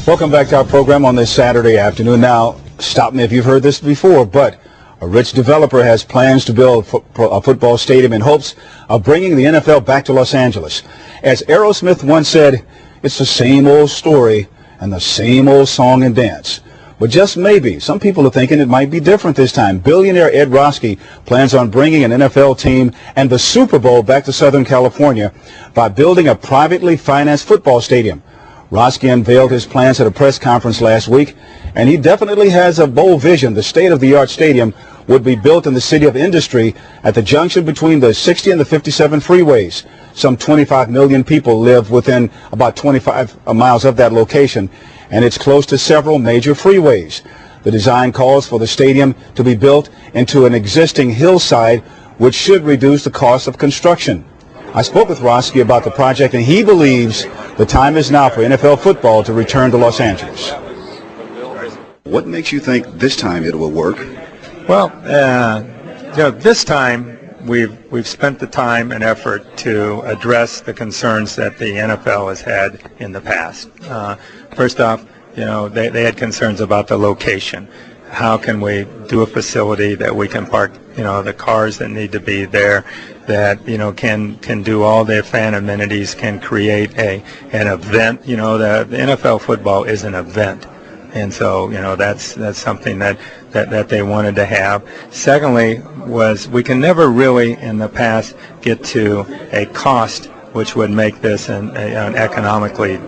Welcome back to our program on this Saturday afternoon. Now, stop me if you've heard this before, but a rich developer has plans to build a football stadium in hopes of bringing the NFL back to Los Angeles. As Aerosmith once said, it's the same old story and the same old song and dance. But just maybe, some people are thinking it might be different this time. Billionaire Ed Roski plans on bringing an NFL team and the Super Bowl back to Southern California by building a privately financed football stadium. Roski unveiled his plans at a press conference last week, and he definitely has a bold vision. The state-of-the-art stadium would be built in the city of industry at the junction between the 60 and the 57 freeways. Some 25 million people live within about 25 miles of that location, and it's close to several major freeways. The design calls for the stadium to be built into an existing hillside, which should reduce the cost of construction. I spoke with Roski about the project, and he believes the time is now for NFL football to return to Los Angeles. What makes you think this time it will work? Well, this time we've spent the time and effort to address the concerns that the NFL has had in the past. First off, they had concerns about the location. How can we do a facility that we can park, the cars that need to be there, that can do all the fan amenities, can create an event. The NFL football is an event, and so that's something that they wanted to have. Secondly, was we can never really in the past get to a cost which would make this an economically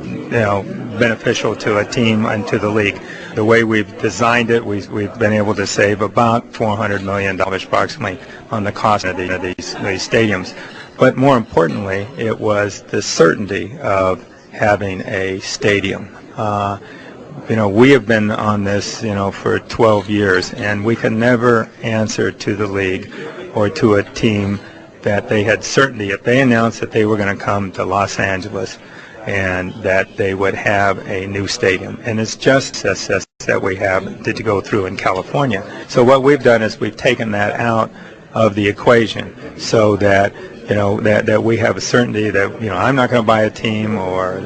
beneficial to a team and to the league. The way we've designed it, we've been able to save about $400 million approximately on the cost of these stadiums. But more importantly, it was the certainty of having a stadium. We have been on this, for 12 years, and we could never answer to the league or to a team that they had certainty. If they announced that they were going to come to Los Angeles and that they would have a new stadium. And it's just that we have to go through in California. So what we've done is we've taken that out of the equation so that that we have a certainty that I'm not going to buy a team, or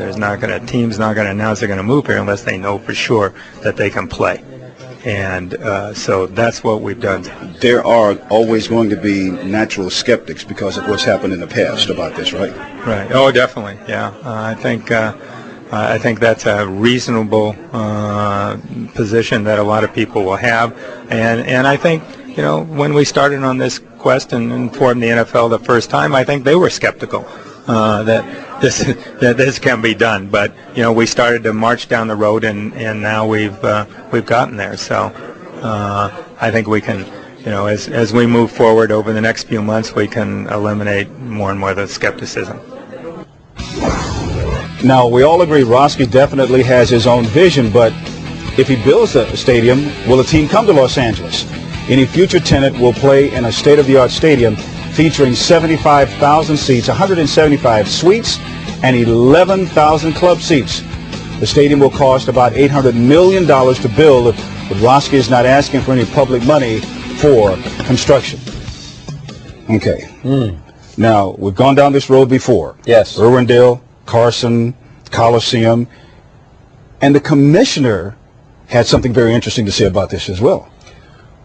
team's not going to announce they're going to move here unless they know for sure that they can play. And so that's what we've done. There are always going to be natural skeptics because of what's happened in the past about this, right? Right. Oh, definitely. Yeah. I think that's a reasonable position that a lot of people will have, and I think when we started on this quest and informed the NFL the first time, I think they were skeptical that this can be done. But we started to march down the road, and now we've gotten there. So I think we can, as we move forward over the next few months, we can eliminate more and more of the skepticism. Now, we all agree Roski definitely has his own vision, but if he builds a stadium, will the team come to Los Angeles? Any future tenant will play in a state-of-the-art stadium featuring 75,000 seats, 175 suites, and 11,000 club seats. The stadium will cost about $800 million to build, but Roski is not asking for any public money for construction. Okay. Now, we've gone down this road before. Yes. Irwindale, Carson, Coliseum, and the commissioner had something very interesting to say about this as well.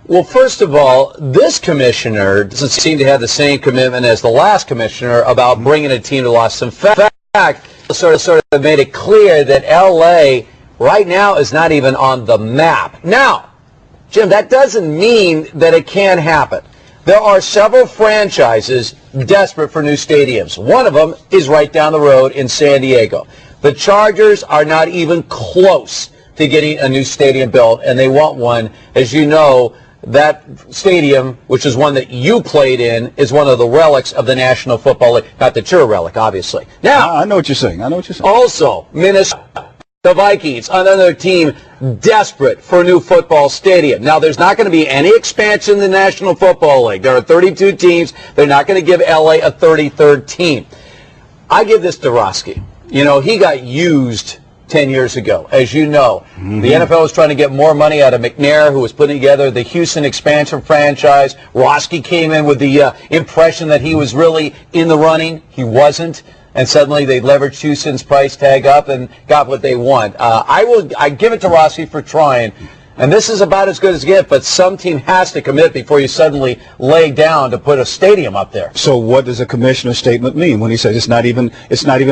Well, first of all, this commissioner doesn't seem to have the same commitment as the last commissioner about bringing a team to Los Angeles. In fact, sort of made it clear that L.A. right now is not even on the map. Now, Jim, that doesn't mean that it can't happen. There are several franchises desperate for new stadiums. One of them is right down the road in San Diego. The Chargers are not even close to getting a new stadium built, and they want one. As you know, that stadium, which is one that you played in, is one of the relics of the National Football League. Not that you're a relic, obviously. Now, I know what you're saying. Also, Minnesota, the Vikings, another team desperate for a new football stadium. Now, there's not going to be any expansion in the National Football League. There are 32 teams. They're not going to give L.A. a 33rd team. I give this to Roski. He got used 10 years ago, as you know. The NFL was trying to get more money out of McNair, who was putting together the Houston expansion franchise. Roski came in with the impression that he was really in the running. He wasn't. and suddenly they leveraged Houston's price tag up and got what they want. I give it to Rossi for trying. And this is about as good as it gets, but some team has to commit before you suddenly lay down to put a stadium up there. So what does the commissioner's statement mean when he says it's not even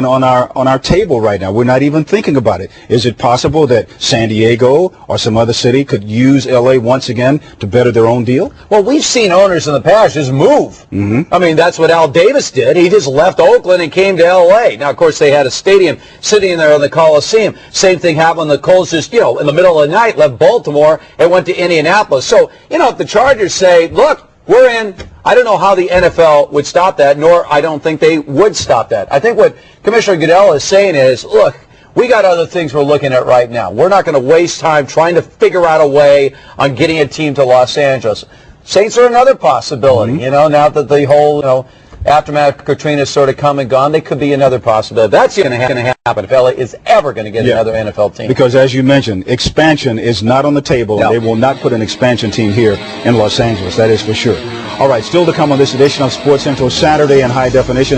on our table right now? We're not even thinking about it. Is it possible that San Diego or some other city could use LA once again to better their own deal? Well, we've seen owners in the past just move. Mm-hmm. I mean, that's what Al Davis did. He just left Oakland and came to LA. Now, of course, they had a stadium sitting there in the Coliseum. Same thing happened. The Colts just, in the middle of the night left Baltimore and went to Indianapolis. So, if the Chargers say, look, we're in, I don't know how the NFL would stop that, nor I don't think they would stop that. I think what Commissioner Goodell is saying is, look, we got other things we're looking at right now. We're not going to waste time trying to figure out a way on getting a team to Los Angeles. Saints are another possibility, Mm-hmm. Now that the whole, aftermath of Katrina is sort of come and gone, they could be another possibility. That's going to happen if LA is ever going to get another NFL team. Because as you mentioned, expansion is not on the table. No. They will not put an expansion team here in Los Angeles. That is for sure. All right, still to come on this edition of Sports Central Saturday in High Definition.